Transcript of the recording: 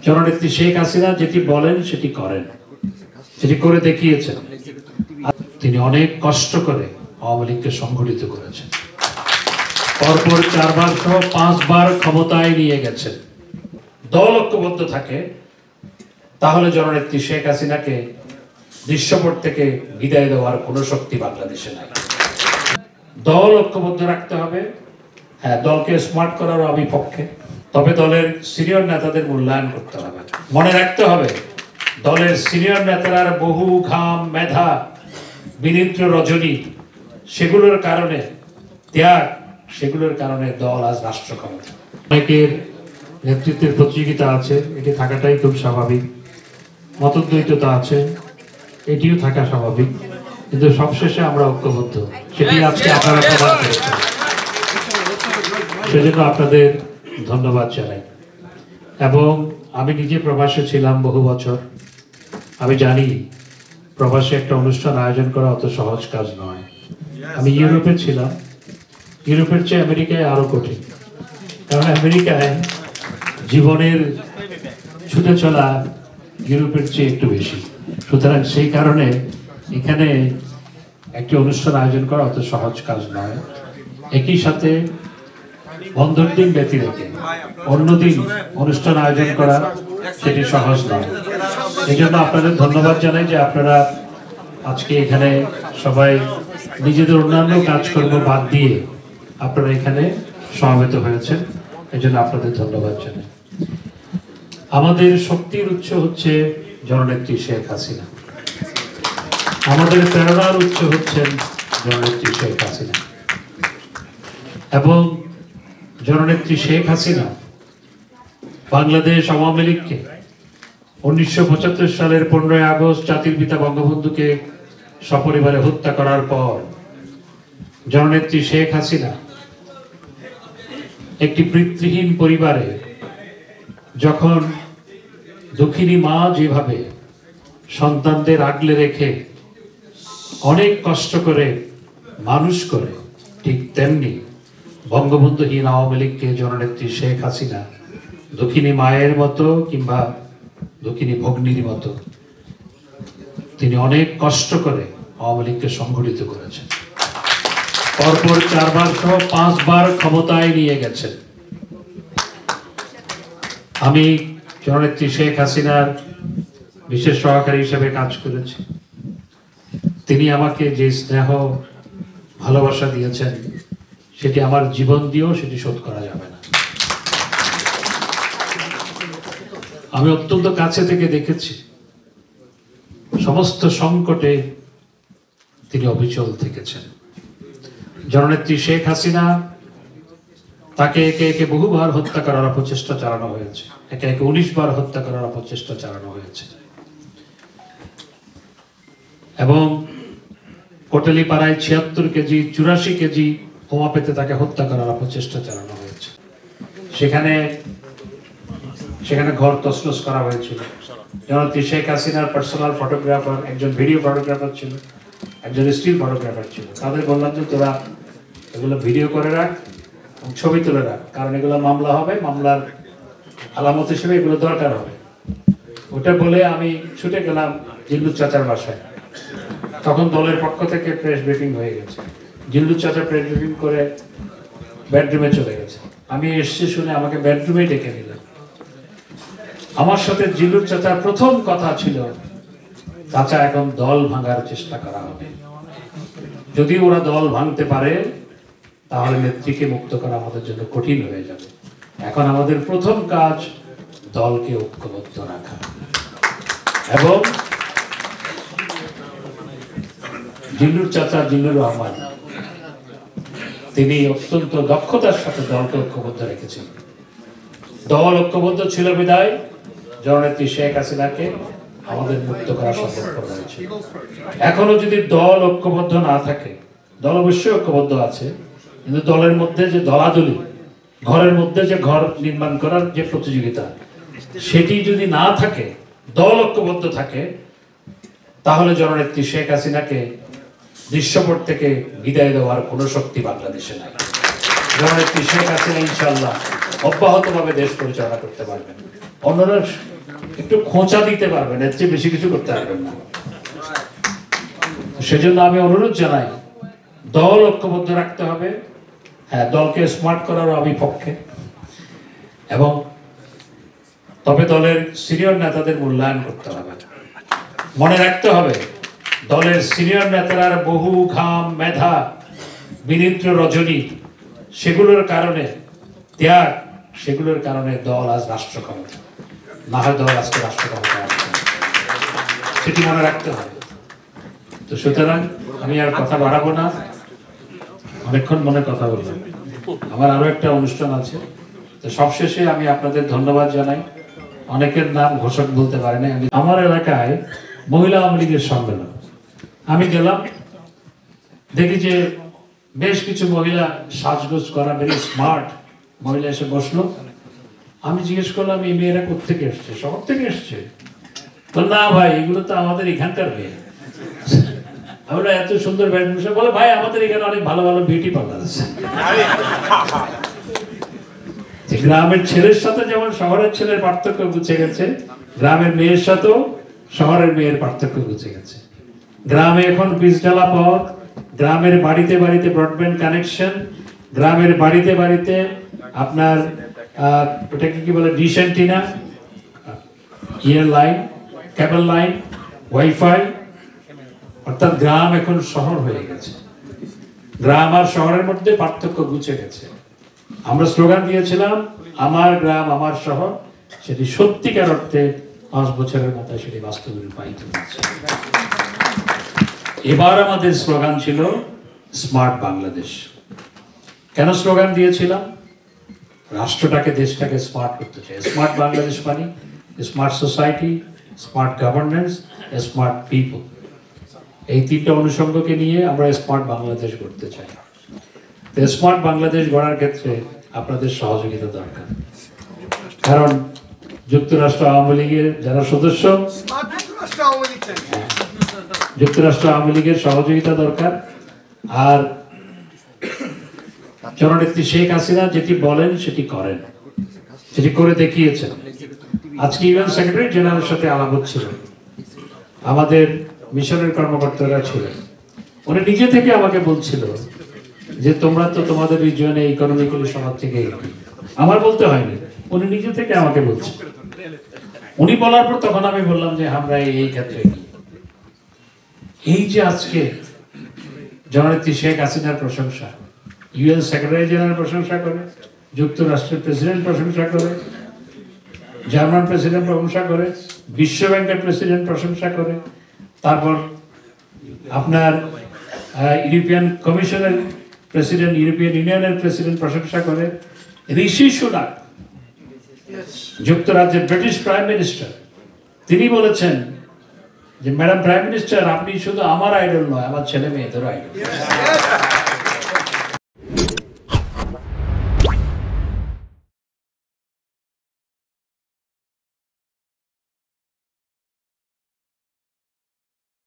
জননেত্রী শেখ হাসিনা যেটি বলেন সেটি করেন, সেটি করে দেখিয়েছেন। তিনি অনেক কষ্ট করে আওয়ামী লীগকে সংগঠিত করেছেন, পরপর 4 বার সহ 5 বার ক্ষমতায় নিয়ে গেছেন। দল ঐক্যবদ্ধ থাকে তাহলে জননেত্রী শেখ হাসিনাকে দৃশ্যপট থেকে বিদায় দেওয়ার কোনো শক্তি বাংলাদেশে নাই। দল ঐক্যবদ্ধ রাখতে হবে। হ্যাঁ, দলকে স্মার্ট করারও আমি পক্ষে, তবে দলের সিনিয়র নেতাদের মূল্যায়ন করতে হবে। মনে রাখতে হবে, দলের সিনিয়র নেতার বহু ঘাম, মেধা, বিনিদ্র রজনী, সেগুলোর কারণে ত্যাগ, সেগুলোর কারণে দল আজ রাষ্ট্র ক্ষমতা। অনেকের নেতৃত্বের প্রতিযোগিতা আছে, এটি থাকাটাই খুব স্বাভাবিক। মতদ্বৈততা আছে, এটিও থাকা স্বাভাবিক, কিন্তু সবশেষে আমরা ঐক্যবদ্ধ, সেটি আজকে আপনারা প্রমাণ করেছেন। সেজন্য আপনাদের ধন্যবাদ জানাই। এবং আমি নিজে প্রবাসে ছিলাম বহু বছর, আমি জানি প্রবাসে একটা অনুষ্ঠান আয়োজন করা অত সহজ কাজ নয়। আমি ইউরোপে ছিলাম, ইউরোপের চেয়ে আমেরিকায় আরো কঠিন, কারণ আমেরিকায় জীবনের ছুটে চলা ইউরোপের চেয়ে একটু বেশি। সুতরাং সেই কারণে এখানে একটি অনুষ্ঠান আয়োজন করা অত সহজ কাজ নয়। একই সাথে বন্ধন দিন ব্যতী রেখে অন্যদিন অনুষ্ঠান আয়োজন করা সেটি সহজ নয়। এই জন্য আপনাদের ধন্যবাদ জানাই যে আপনারা আজকে এখানে সবাই নিজেদের অন্যান্য কাজকর্ম বাদ দিয়ে আপনারা এখানে সমবেত হয়েছেন, এই জন্য আপনাদের ধন্যবাদ জানাই। আমাদের শক্তির উৎস হচ্ছে জননেত্রী শেখ হাসিনা, আমাদের প্রেরণার উৎস হচ্ছেন জননেত্রী শেখ হাসিনা। এবং জননেত্রী শেখ হাসিনা বাংলাদেশ আওয়ামী লীগকে 1975 সালের 15 আগস্ট জাতির পিতা বঙ্গবন্ধুকে সপরিবারে হত্যা করার পর জননেত্রী শেখ হাসিনা একটি পিতৃহীন পরিবারে, যখন দুঃখিনী মা যেভাবে সন্তানদের আগলে রেখে অনেক কষ্ট করে মানুষ করে, ঠিক তেমনি বঙ্গবন্ধুহীন আওয়ামী লীগকে জননেত্রী শেখ হাসিনা দুঃখিনী মায়ের মতো কিংবা দুঃখিনী ভগ্নীর মতো তিনি অনেক কষ্ট করে আওয়ামী লীগকে সংগঠিত করেছেন। পরপর 4 বার সহ 5 বার ক্ষমতায় নিয়ে গেছেন। আমি জননেত্রী শেখ হাসিনার বিশেষ সহকারী হিসেবে কাজ করেছি। তিনি আমাকে যে স্নেহ ভালোবাসা দিয়েছেন সেটি আমার জীবন দিয়েও সেটি শোধ করা যাবে না। আমি অত্যন্ত কাছে থেকে দেখেছি, সমস্ত সংকটে তিনি অবিচল থেকেছেন। জননেত্রী শেখ হাসিনা তাকে একে একে বহুবার হত্যা করার অপচেষ্টা চালানো হয়েছে, একে একে 19 বার হত্যা করার অপচেষ্টা চালানো হয়েছে। এবং কোটালীপাড়ায় 76 কেজি 84 কেজি বোমা পেতে তাকে হত্যা করার অপচেষ্টা চালানো হয়েছে। সেখানে ঘর তছনছ করা হয়েছিল। জননেত্রী শেখ হাসিনার পার্সোনাল ফটোগ্রাফার, একজন ভিডিও ফটোগ্রাফার ছিল, একজন স্টিল ফটোগ্রাফার ছিল। তাদের বললাম যে তোরা এগুলো ভিডিও করে রাখ, ছবি তুলে রাখ, কারণ এগুলো মামলা হবে, মামলার আলামত হিসেবে এগুলো দরকার হবে। ওটা বলে আমি ছুটে গেলাম জিল্লুর চাচার বাসায়। তখন দলের পক্ষ থেকে প্রেস ব্রিফিং হয়ে গেছে। জিল্লুর চাচা প্রেস ব্রিফিং করে বেডরুমে চলে গেছে। আমি এসছি শুনে আমাকে বেডরুমে ডেকে নিলেন। আমার সাথে জিল্লুর চাচার প্রথম কথা ছিল, চাচা এখন দল ভাঙার চেষ্টা করা হবে, যদি ওরা দল ভাঙতে পারে তাহলে নেত্রীকে মুক্ত করা আমাদের জন্য কঠিন হয়ে যাবে। এখন আমাদের প্রথম কাজ দলকে ঐক্যবদ্ধ রাখা। এবং জিল্লুর চাচা জিল্লুর রহমান তিনি অত্যন্ত দক্ষতার সাথে দলকে ঐক্যবদ্ধ রেখেছেন। দল ঐক্যবদ্ধ ছিল বিদায় জননেত্রী শেখ হাসিনাকে আমাদের মুক্ত করা সম্ভব হয়েছে। এখনো যদি দল ঐক্যবদ্ধ না থাকে, দল অবশ্যই ঐক্যবদ্ধ আছে, কিন্তু দলের মধ্যে যে দলাদলি, ঘরের মধ্যে যে ঘর নির্মাণ করার যে প্রতিযোগিতা, সেটি যদি না থাকে, দল ঐক্যবদ্ধ থাকে, তাহলে জননেত্রী শেখ হাসিনাকে দৃশ্যপট থেকে বিদায় দেওয়ার কোনো শক্তি বাংলাদেশে নাই। জননেত্রী শেখ হাসিনা ইনশাআল্লাহ অব্যাহতভাবে দেশ পরিচালনা করতে পারবেন। অন্যরা একটু খোঁচা দিতে পারবেন, এর চেয়ে বেশি কিছু করতে পারবেন না। সেজন্য আমি অনুরোধ জানাই, দল ঐক্যবদ্ধ রাখতে হবে। হ্যাঁ, দলকে স্মার্ট করারও আমি পক্ষে, এবং তবে দলের সিনিয়র নেতাদের মূল্যায়ন করতে হবে। মনে রাখতে হবে, দলের সিনিয়র নেতারা বহু ঘাম, মেধা, বিনিদ্র রজনী, সেগুলোর কারণে ত্যাগ, সেগুলোর কারণে দল আজ রাষ্ট্র ক্ষমতা, না হয় দল আজকে রাষ্ট্র ক্ষমতা আসছে, সেটি মনে রাখতে হবে। তো সুতরাং আমি আর কথা বাড়াবো না, অনেকক্ষণ মনে কথা বললাম। আমার আরো একটা অনুষ্ঠান আছে, তো সবশেষে আমি আপনাদের ধন্যবাদ জানাই। অনেকের নাম ঘোষক বলতে পারি না। আমার এলাকায় মহিলা আওয়ামী লীগের সম্মেলন, আমি গেলাম, দেখি যে বেশ কিছু মহিলা সাজগোজ করা, ভেরি স্মার্ট মহিলা এসে বসলো। আমি জিজ্ঞেস করলাম, এই মেয়েরা কোথেকে এসছে? শহর থেকে এসছে? না ভাই, এগুলো তো আমাদের এখানকার মেয়ে। আমরা এত সুন্দর বেশভূষা, বলে ভাই আমাদের এখানে অনেক ভালো ভালো বিউটি পার্লার আছে। গ্রামের ছেলের সাথে যেমন শহরের ছেলের পার্থক্য বুঝে গেছে, গ্রামের মেয়ের সাথেও শহরের মেয়ের পার্থক্য বুঝে গেছে। গ্রামে এখন পিচঢালা পথ, গ্রামের বাড়িতে বাড়িতে ব্রডব্যান্ড কানেকশন, গ্রামের বাড়িতে বাড়িতে আপনার ওটাকে কি বলে, ডিশ অ্যান্টিনা, ইয়ার লাইন, কেবল লাইন, ওয়াইফাই। অর্থাৎ গ্রাম এখন শহর হয়ে গেছে। গ্রাম আর শহরের মধ্যে পার্থক্য বুঝে গেছে। আমরা স্লোগান দিয়েছিলাম, আমার গ্রাম আমার শহর, সেটি সত্যিকার অর্থে 5 বছরের মাথায় সেটি বাস্তবে রূপায়িত হয়েছে। এবার আমাদের স্লোগান ছিল স্মার্ট বাংলাদেশ। কেন স্লোগান দিয়েছিলাম? রাষ্ট্রটাকে, দেশটাকে স্মার্ট করতে চাই। স্মার্ট বাংলাদেশ মানে smart society, smart governance, smart people. এই 3টা অনুষঙ্গকে নিয়ে আমরা স্মার্ট বাংলাদেশ গড়তে চাই। স্মার্ট বাংলাদেশ গড়ার ক্ষেত্রে আপনাদের সহযোগিতা দরকার। কারণ যুক্তরাষ্ট্র আওয়ামী লীগের যারা সদস্য, যুক্তরাষ্ট্র আওয়ামী লীগের সহযোগিতা দরকার। আর জননেত্রী শেখ হাসিনা যেটি বলেন সেটি করেন, সেটি করে দেখিয়েছেন। আজকে ইউএন সেক্রেটারি জেনারেলের সাথে আলাপ হচ্ছিল, আমাদের মিশনের কর্মকর্তারা ছিলেন। উনি নিজে থেকে আমাকে বলছিল যে তোমরা তো তোমাদের রিজিয়নে ইকোনমিক্যালি সবার থেকে, আমার বলতে হয়নি, উনি নিজে থেকে আমাকে বলছেন। উনি বলার পর তখন আমি বললাম যে আমরা এই ক্ষেত্রে এই যে আজকে জননেত্রী শেখ হাসিনার প্রশংসা, ইউএন সেক্রেটারি জেনারেল প্রশংসা করে, যুক্তরাষ্ট্রের প্রেসিডেন্ট প্রশংসা করে, জার্মান প্রেসিডেন্ট প্রশংসা করে, বিশ্ব ব্যাংকের প্রেসিডেন্ট প্রশংসা করে, তারপর আপনার ইউরোপিয়ান কমিশনের প্রেসিডেন্ট, ইউরোপিয়ান ইউনিয়নের প্রেসিডেন্ট প্রশংসা করে, ঋষি সুনাক যুক্তরাজ্যের ব্রিটিশ প্রাইম মিনিস্টার, তিনি বলেছেন যে ম্যাডাম প্রাইম মিনিস্টার, আপনি শুধু আমার আইডল নয়, আমার ছেলে মেয়েদেরও আইডল।